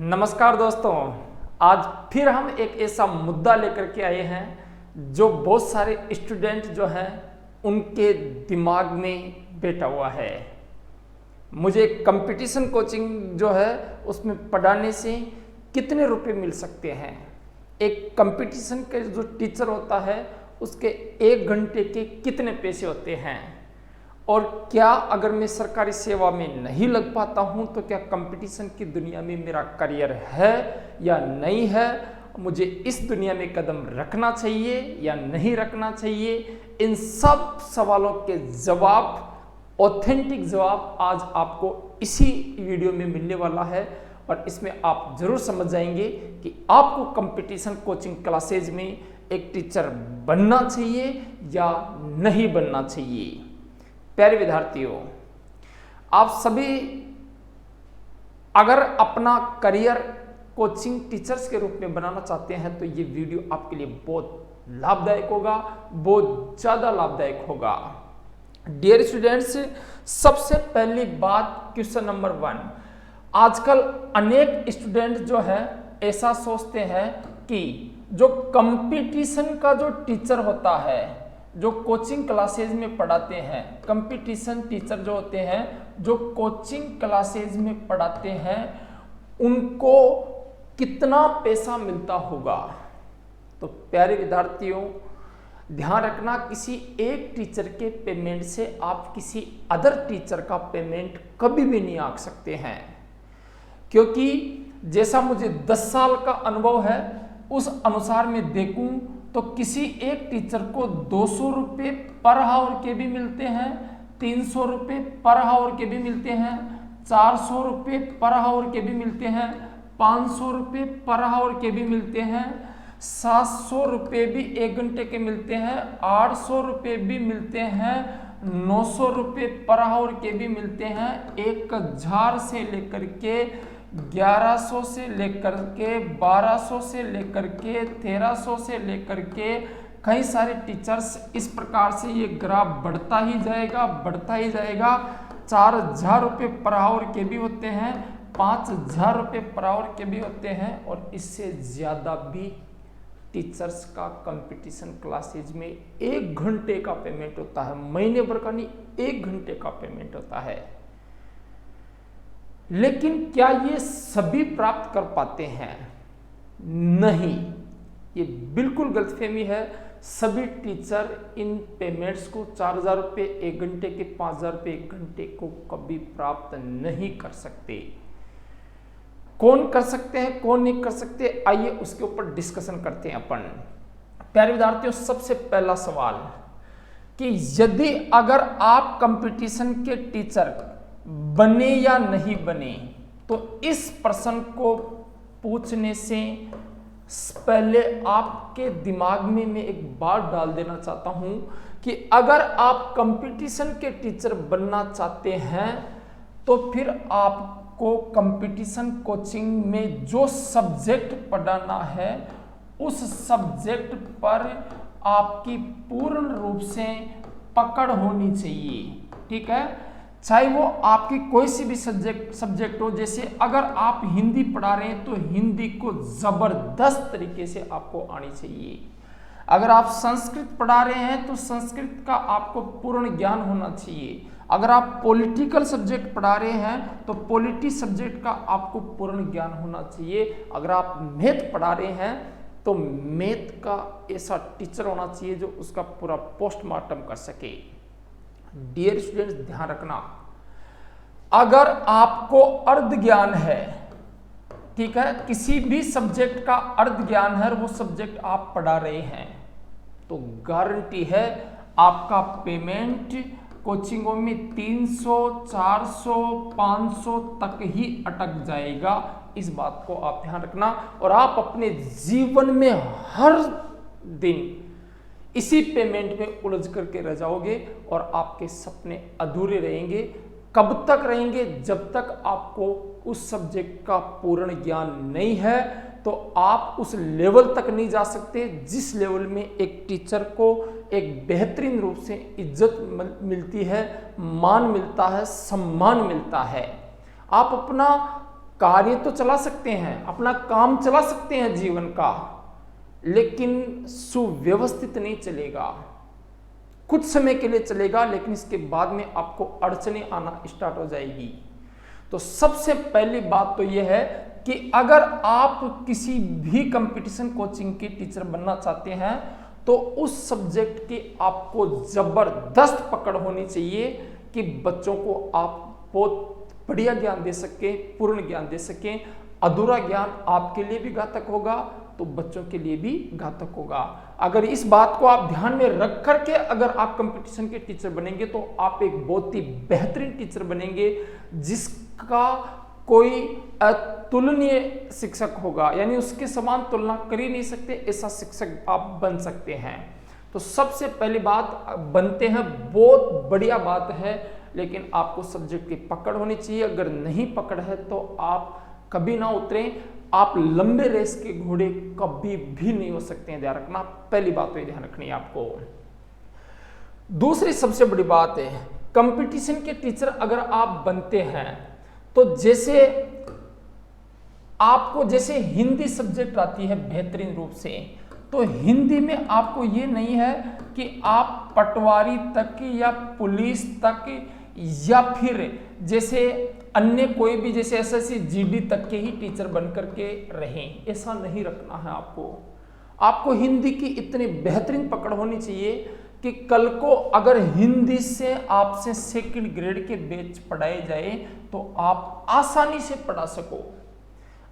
नमस्कार दोस्तों, आज फिर हम एक ऐसा मुद्दा लेकर के आए हैं जो बहुत सारे स्टूडेंट जो हैं उनके दिमाग में बैठा हुआ है। मुझे कंपटीशन कोचिंग जो है उसमें पढ़ाने से कितने रुपए मिल सकते हैं, एक कंपटीशन के जो टीचर होता है उसके 1 घंटे के कितने पैसे होते हैं, और क्या अगर मैं सरकारी सेवा में नहीं लग पाता हूं तो क्या कंपटीशन की दुनिया में मेरा करियर है या नहीं है, मुझे इस दुनिया में कदम रखना चाहिए या नहीं रखना चाहिए। इन सब सवालों के जवाब, ऑथेंटिक जवाब आज आपको इसी वीडियो में मिलने वाला है और इसमें आप जरूर समझ जाएंगे कि आपको कंपटीशन कोचिंग क्लासेज में एक टीचर बनना चाहिए या नहीं बनना चाहिए। प्यारे विद्यार्थियों, आप सभी अगर अपना करियर कोचिंग टीचर्स के रूप में बनाना चाहते हैं तो ये वीडियो आपके लिए बहुत लाभदायक होगा, बहुत ज़्यादा लाभदायक होगा। डियर स्टूडेंट्स, सबसे पहली बात, क्वेश्चन नंबर 1। आजकल अनेक स्टूडेंट जो है ऐसा सोचते हैं कि जो कंपटीशन का जो टीचर होता है, जो कोचिंग क्लासेज में पढ़ाते हैं, कंपटीशन टीचर जो होते हैं जो कोचिंग क्लासेज में पढ़ाते हैं, उनको कितना पैसा मिलता होगा। तो प्यारे विद्यार्थियों, ध्यान रखना, किसी एक टीचर के पेमेंट से आप किसी अदर टीचर का पेमेंट कभी भी नहीं आंक सकते हैं, क्योंकि जैसा मुझे 10 साल का अनुभव है उस अनुसार मैं देखूं तो किसी एक टीचर को 200 रुपये पर आवर के भी मिलते हैं, 300 रुपये पर आवर के भी मिलते हैं, 400 रुपये पर आवर के भी मिलते हैं, 500 रुपये पर आवर के भी मिलते हैं, 700 रुपये भी 1 घंटे के मिलते हैं, 800 रुपये भी मिलते हैं, 900 रुपये पर आवर के भी मिलते हैं, 1000 से लेकर के 1100 से लेकर के 1200 से लेकर के 1300 से लेकर के कई सारे टीचर्स, इस प्रकार से ये ग्राफ बढ़ता ही जाएगा, बढ़ता ही जाएगा। 4000 रुपये पर आवर के भी होते हैं, 5000 रुपये पर आवर के भी होते हैं, और इससे ज़्यादा भी टीचर्स का कंपटीशन क्लासेज में 1 घंटे का पेमेंट होता है, महीने भर का नहीं, 1 घंटे का पेमेंट होता है। लेकिन क्या ये सभी प्राप्त कर पाते हैं? नहीं, ये बिल्कुल गलतफहमी है। सभी टीचर इन पेमेंट्स को 4000 रुपये 1 घंटे के, 5000 रुपये 1 घंटे को कभी प्राप्त नहीं कर सकते। कौन कर सकते हैं, कौन नहीं कर सकते, आइए उसके ऊपर डिस्कशन करते हैं अपन। प्यारे विद्यार्थियों, सबसे पहला सवाल कि यदि अगर आप कंपटीशन के टीचर बने या नहीं बने, तो इस प्रश्न को पूछने से पहले आपके दिमाग में मैं एक बात डाल देना चाहता हूं कि अगर आप कंपटीशन के टीचर बनना चाहते हैं तो फिर आपको कंपटीशन कोचिंग में जो सब्जेक्ट पढ़ाना है उस सब्जेक्ट पर आपकी पूर्ण रूप से पकड़ होनी चाहिए, ठीक है। चाहे वो आपकी कोई सी भी सब्जेक्ट हो, जैसे अगर आप हिंदी पढ़ा रहे हैं तो हिंदी को जबरदस्त तरीके से आपको आनी चाहिए। अगर आप संस्कृत पढ़ा रहे हैं तो संस्कृत का आपको पूर्ण ज्ञान होना चाहिए। अगर आप पॉलिटिकल सब्जेक्ट पढ़ा रहे हैं तो पॉलिटी सब्जेक्ट का आपको पूर्ण ज्ञान होना चाहिए। अगर आप मैथ पढ़ा रहे हैं तो मैथ का ऐसा टीचर होना चाहिए जो उसका पूरा पोस्टमार्टम कर सके। डियर स्टूडेंट्स, ध्यान रखना, अगर आपको अर्ध ज्ञान है, ठीक है, किसी भी सब्जेक्ट का अर्ध ज्ञान है, वो सब्जेक्ट आप पढ़ा रहे हैं, तो गारंटी है आपका पेमेंट कोचिंगों में 300, 400, 500 तक ही अटक जाएगा। इस बात को आप ध्यान रखना, और आप अपने जीवन में हर दिन इसी पेमेंट में उलझ करके रह जाओगे और आपके सपने अधूरे रहेंगे। कब तक रहेंगे? जब तक आपको उस सब्जेक्ट का पूर्ण ज्ञान नहीं है तो आप उस लेवल तक नहीं जा सकते जिस लेवल में एक टीचर को एक बेहतरीन रूप से इज्जत मिलती है, मान मिलता है, सम्मान मिलता है। आप अपना कार्य तो चला सकते हैं, अपना काम चला सकते हैं जीवन का, लेकिन सुव्यवस्थित नहीं चलेगा। कुछ समय के लिए चलेगा, लेकिन इसके बाद में आपको अड़चने आना स्टार्ट हो जाएगी। तो सबसे पहली बात तो यह है कि अगर आप किसी भी कंपटीशन कोचिंग के टीचर बनना चाहते हैं तो उस सब्जेक्ट की आपको जबरदस्त पकड़ होनी चाहिए कि बच्चों को आप बहुत बढ़िया ज्ञान दे सके, पूर्ण ज्ञान दे सकें। अधूरा ज्ञान आपके लिए भी घातक होगा तो बच्चों के लिए भी घातक होगा। अगर इस बात को आप ध्यान में रख करके अगर आप कंपटीशन के टीचर बनेंगे तो आप एक बहुत ही बेहतरीन टीचर बनेंगे, जिसका कोई अतुलनीय शिक्षक होगा, यानी उसके समान तुलना कर ही नहीं सकते, ऐसा शिक्षक आप बन सकते हैं। तो सबसे पहली बात बनते हैं, बहुत बढ़िया बात है, लेकिन आपको सब्जेक्ट की पकड़ होनी चाहिए। अगर नहीं पकड़ है तो आप कभी ना उतरें, आप लंबे रेस के घोड़े कभी भी नहीं हो सकते हैं, ध्यान रखना। पहली बात तो ये ध्यान रखनी है आपको। दूसरी सबसे बड़ी बात है, कंपटीशन के टीचर अगर आप बनते हैं तो जैसे आपको जैसे हिंदी सब्जेक्ट आती है बेहतरीन रूप से, तो हिंदी में आपको ये नहीं है कि आप पटवारी तक या पुलिस तक या फिर जैसे अन्य कोई भी जैसे एसएससी जीडी तक के ही टीचर बन करके रहें, ऐसा नहीं रखना है आपको। आपको हिंदी की इतनी बेहतरीन पकड़ होनी चाहिए कि कल को अगर हिंदी से आपसे सेकंड ग्रेड के बैच पढ़ाए जाए तो आप आसानी से पढ़ा सको।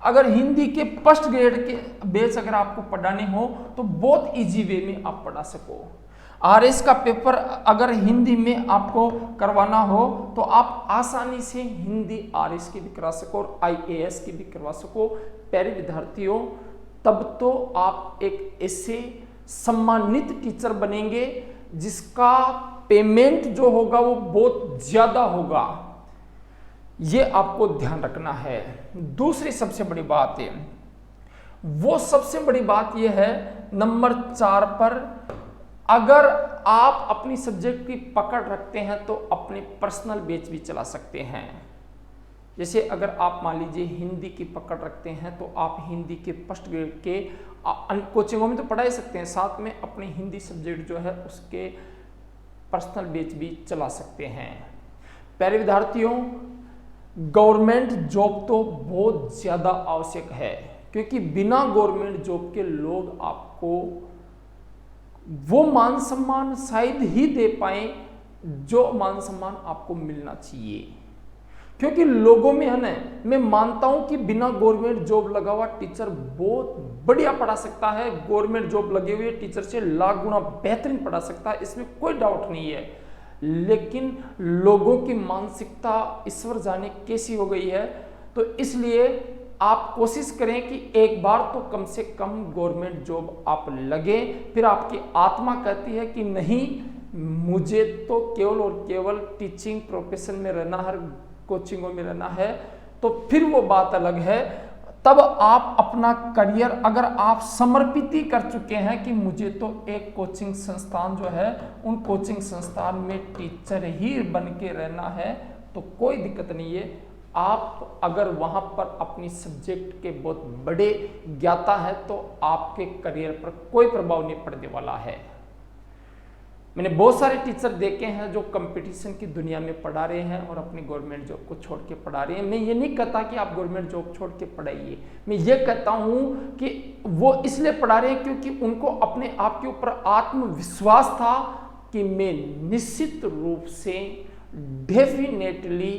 अगर हिंदी के फर्स्ट ग्रेड के बैच अगर आपको पढ़ाने हो तो बहुत इजी वे में आप पढ़ा सको। आरएस का पेपर अगर हिंदी में आपको करवाना हो तो आप आसानी से हिंदी आरएस की भी करा सको और आईएएस की भी करवा सको। प्यारे विद्यार्थियों, तब तो आप एक ऐसे सम्मानित टीचर बनेंगे जिसका पेमेंट जो होगा वो बहुत ज्यादा होगा। ये आपको ध्यान रखना है। दूसरी सबसे बड़ी बात है, वो सबसे बड़ी बात यह है नंबर 4 पर, अगर आप अपनी सब्जेक्ट की पकड़ रखते हैं तो अपने पर्सनल बैच भी चला सकते हैं। जैसे अगर आप मान लीजिए हिंदी की पकड़ रखते हैं तो आप हिंदी के फर्स्ट ग्रेड के कोचिंगों में तो पढ़ा ही सकते हैं, साथ में अपने हिंदी सब्जेक्ट जो है उसके पर्सनल बैच भी चला सकते हैं। प्यारे विद्यार्थियों, गवर्नमेंट जॉब तो बहुत ज़्यादा आवश्यक है, क्योंकि बिना गवर्नमेंट जॉब के लोग आपको वो मान सम्मान शायद ही दे पाए जो मान सम्मान आपको मिलना चाहिए। क्योंकि लोगों में है ना, मैं मानता हूं कि बिना गवर्नमेंट जॉब लगा हुआ टीचर बहुत बढ़िया पढ़ा सकता है, गवर्नमेंट जॉब लगे हुए टीचर से लाख गुना बेहतरीन पढ़ा सकता है, इसमें कोई डाउट नहीं है। लेकिन लोगों की मानसिकता ईश्वर जाने कैसी हो गई है, तो इसलिए आप कोशिश करें कि एक बार तो कम से कम गवर्नमेंट जॉब आप लगे। फिर आपकी आत्मा कहती है कि नहीं, मुझे तो केवल और केवल टीचिंग प्रोफेशन में रहना है, कोचिंगों में रहना है, तो फिर वो बात अलग है। तब आप अपना करियर अगर आप समर्पित ही कर चुके हैं कि मुझे तो एक कोचिंग संस्थान जो है उन कोचिंग संस्थान में टीचर ही बन के रहना है, तो कोई दिक्कत नहीं है। आप अगर वहां पर अपनी सब्जेक्ट के बहुत बड़े ज्ञाता है तो आपके करियर पर कोई प्रभाव नहीं पड़ने वाला है। मैंने बहुत सारे टीचर देखे हैं जो कंपटीशन की दुनिया में पढ़ा रहे हैं और अपनी गवर्नमेंट जॉब को छोड़ के पढ़ा रहे हैं। मैं ये नहीं कहता कि आप गवर्नमेंट जॉब छोड़ के पढ़ाइए, मैं ये कहता हूं कि वो इसलिए पढ़ा रहे हैं क्योंकि उनको अपने आप के ऊपर आत्मविश्वास था कि मैं निश्चित रूप से डेफिनेटली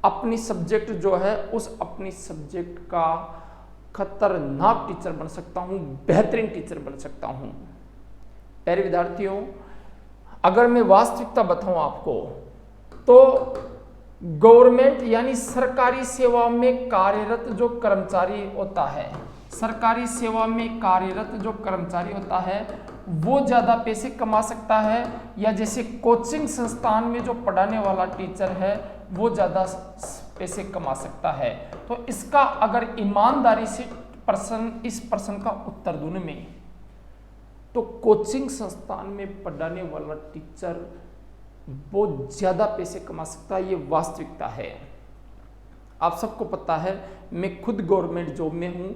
अपनी सब्जेक्ट जो है उस अपनी सब्जेक्ट का खतरनाक टीचर बन सकता हूं, बेहतरीन टीचर बन सकता हूं। प्यारे विद्यार्थियों, अगर मैं वास्तविकता बताऊं आपको तो गवर्नमेंट यानी सरकारी सेवा में कार्यरत जो कर्मचारी होता है, सरकारी सेवा में कार्यरत जो कर्मचारी होता है वो ज़्यादा पैसे कमा सकता है, या जैसे कोचिंग संस्थान में जो पढ़ाने वाला टीचर है वो ज़्यादा पैसे कमा सकता है। तो इसका अगर ईमानदारी से इस प्रश्न का उत्तर दूं में, तो कोचिंग संस्थान में पढ़ाने वाला टीचर बहुत ज़्यादा पैसे कमा सकता है, ये वास्तविकता है। आप सबको पता है मैं खुद गवर्नमेंट जॉब में हूँ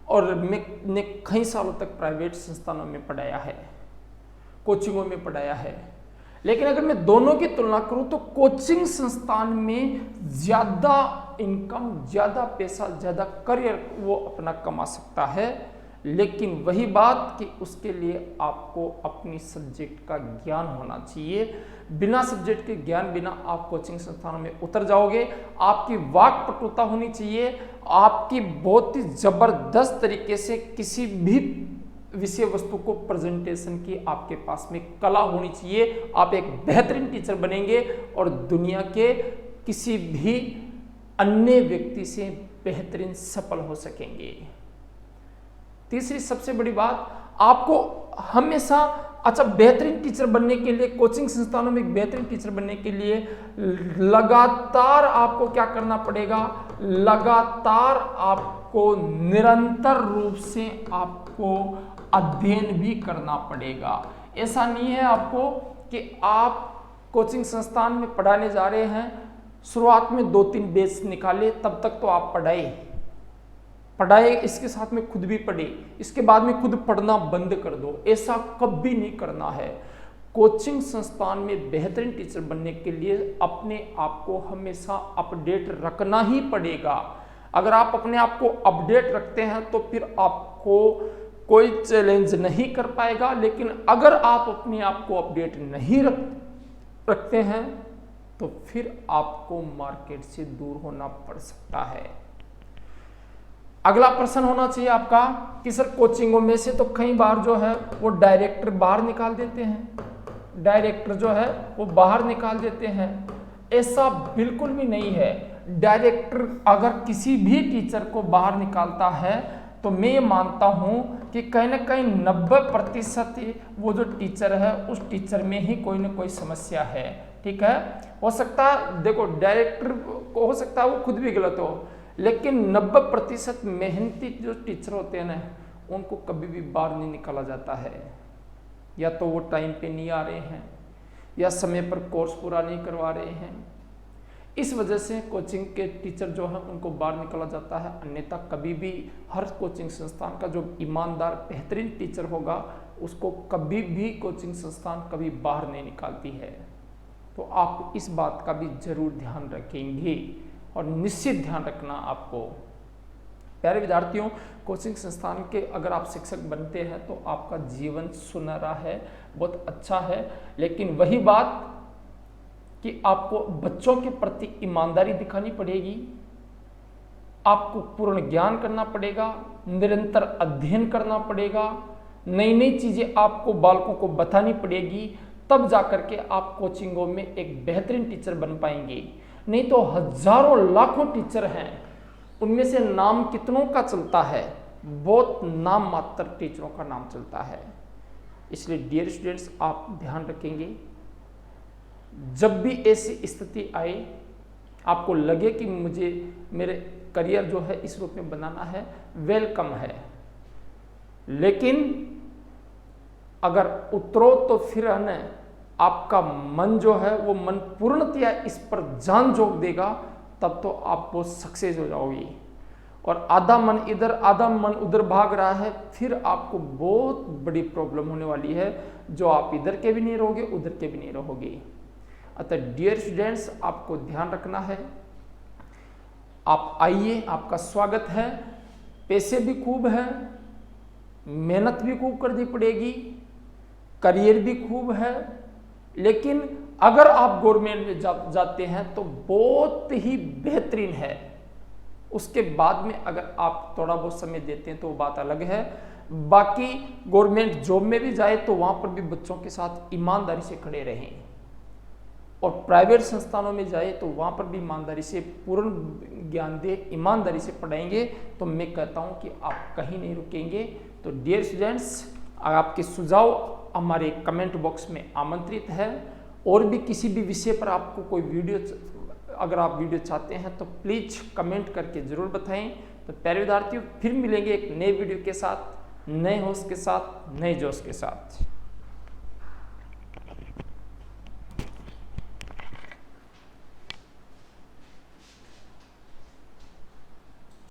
और मैंने कई सालों तक प्राइवेट संस्थानों में पढ़ाया है, कोचिंगों में पढ़ाया है। लेकिन अगर मैं दोनों की तुलना करूं तो कोचिंग संस्थान में ज़्यादा इनकम, ज़्यादा पैसा, ज़्यादा करियर वो अपना कमा सकता है। लेकिन वही बात कि उसके लिए आपको अपनी सब्जेक्ट का ज्ञान होना चाहिए। बिना सब्जेक्ट के ज्ञान बिना आप कोचिंग संस्थानों में उतर जाओगे। आपकी वाक पटुता होनी चाहिए, आपकी बहुत ही जबरदस्त तरीके से किसी भी विषय वस्तु को प्रेजेंटेशन की आपके पास में कला होनी चाहिए। आप एक बेहतरीन टीचर बनेंगे और दुनिया के किसी भी अन्य व्यक्ति से बेहतरीन सफल हो सकेंगे। तीसरी सबसे बड़ी बात, आपको हमेशा बेहतरीन टीचर बनने के लिए, कोचिंग संस्थानों में एक बेहतरीन टीचर बनने के लिए लगातार आपको क्या करना पड़ेगा, लगातार आपको निरंतर रूप से आपको अध्ययन भी करना पड़ेगा। ऐसा नहीं है आपको कि आप कोचिंग संस्थान में पढ़ाने जा रहे हैं, शुरुआत में 2-3 बैच निकाले, तब तक तो आप पढ़ाए, इसके साथ में खुद भी पढ़े, इसके बाद में खुद पढ़ना बंद कर दो। ऐसा कभी नहीं करना है। कोचिंग संस्थान में बेहतरीन टीचर बनने के लिए अपने आप को हमेशा अपडेट रखना ही पड़ेगा। अगर आप अपने आप को अपडेट रखते हैं तो फिर आपको कोई चैलेंज नहीं कर पाएगा। लेकिन अगर आप अपने आप को अपडेट नहीं रखते हैं तो फिर आपको मार्केट से दूर होना पड़ सकता है। अगला प्रश्न होना चाहिए आपका कि सर कोचिंगों में से तो कई बार जो है वो डायरेक्टर बाहर निकाल देते हैं, डायरेक्टर जो है वो बाहर निकाल देते हैं। ऐसा बिल्कुल भी नहीं है। डायरेक्टर अगर किसी भी टीचर को बाहर निकालता है तो मैं ये मानता हूं कि कहीं ना कहीं 90% वो जो टीचर है उस टीचर में ही कोई ना कोई समस्या है। ठीक है, हो सकता है, देखो डायरेक्टर को हो सकता है वो खुद भी गलत हो, लेकिन 90% मेहनती जो टीचर होते हैं ना, उनको कभी भी बाहर नहीं निकाला जाता है। या तो वो टाइम पे नहीं आ रहे हैं या समय पर कोर्स पूरा नहीं करवा रहे हैं। इस वजह से कोचिंग के टीचर जो है उनको बाहर निकाला जाता है। अन्यथा कभी भी हर कोचिंग संस्थान का जो ईमानदार बेहतरीन टीचर होगा उसको कभी भी कोचिंग संस्थान कभी बाहर नहीं निकालती है। तो आप इस बात का भी जरूर ध्यान रखेंगे और निश्चित ध्यान रखना आपको। प्यारे विद्यार्थियों, कोचिंग संस्थान के अगर आप शिक्षक बनते हैं तो आपका जीवन सुनहरा है, बहुत अच्छा है। लेकिन वही बात कि आपको बच्चों के प्रति ईमानदारी दिखानी पड़ेगी, आपको पूर्ण ज्ञान करना पड़ेगा, निरंतर अध्ययन करना पड़ेगा, नई नई चीजें आपको बालकों को बतानी पड़ेगी, तब जाकर के आप कोचिंगों में एक बेहतरीन टीचर बन पाएंगे। नहीं तो हजारों लाखों टीचर हैं, उनमें से नाम कितनों का चलता है, बहुत नाम मात्र टीचरों का नाम चलता है। इसलिए डियर स्टूडेंट्स, आप ध्यान रखेंगे, जब भी ऐसी स्थिति आए, आपको लगे कि मुझे मेरे करियर जो है इस रूप में बनाना है, वेलकम है। लेकिन अगर उतरो तो फिर है आपका मन जो है वो मन पूर्णतया इस पर जान झोंक देगा, तब तो आप बहुत सक्सेस हो जाओगी। और आधा मन इधर आधा मन उधर भाग रहा है, फिर आपको बहुत बड़ी प्रॉब्लम होने वाली है, जो आप इधर के भी नहीं रहोगे उधर के भी नहीं रहोगे। अतः डियर स्टूडेंट्स, आपको ध्यान रखना है। आप आइए, आपका स्वागत है। पैसे भी खूब है, मेहनत भी खूब करनी पड़ेगी, करियर भी खूब है। लेकिन अगर आप गवर्नमेंट में जाते हैं तो बहुत ही बेहतरीन है। उसके बाद में अगर आप थोड़ा बहुत समय देते हैं तो वो बात अलग है। बाकी गवर्नमेंट जॉब में भी जाए तो वहां पर भी बच्चों के साथ ईमानदारी से खड़े रहें, और प्राइवेट संस्थानों में जाए तो वहां पर भी ईमानदारी से पूर्ण ज्ञान दे, ईमानदारी से पढ़ाएंगे, तो मैं कहता हूं कि आप कहीं नहीं रुकेंगे। तो डियर स्टूडेंट्स, आपके सुझाव हमारे कमेंट बॉक्स में आमंत्रित है। और भी किसी भी विषय पर आपको कोई वीडियो, अगर आप वीडियो चाहते हैं तो प्लीज कमेंट करके जरूर बताएं। तो प्यारे विद्यार्थियों, फिर मिलेंगे एक नए वीडियो के साथ, नए होस्ट के साथ, नए जोश के साथ।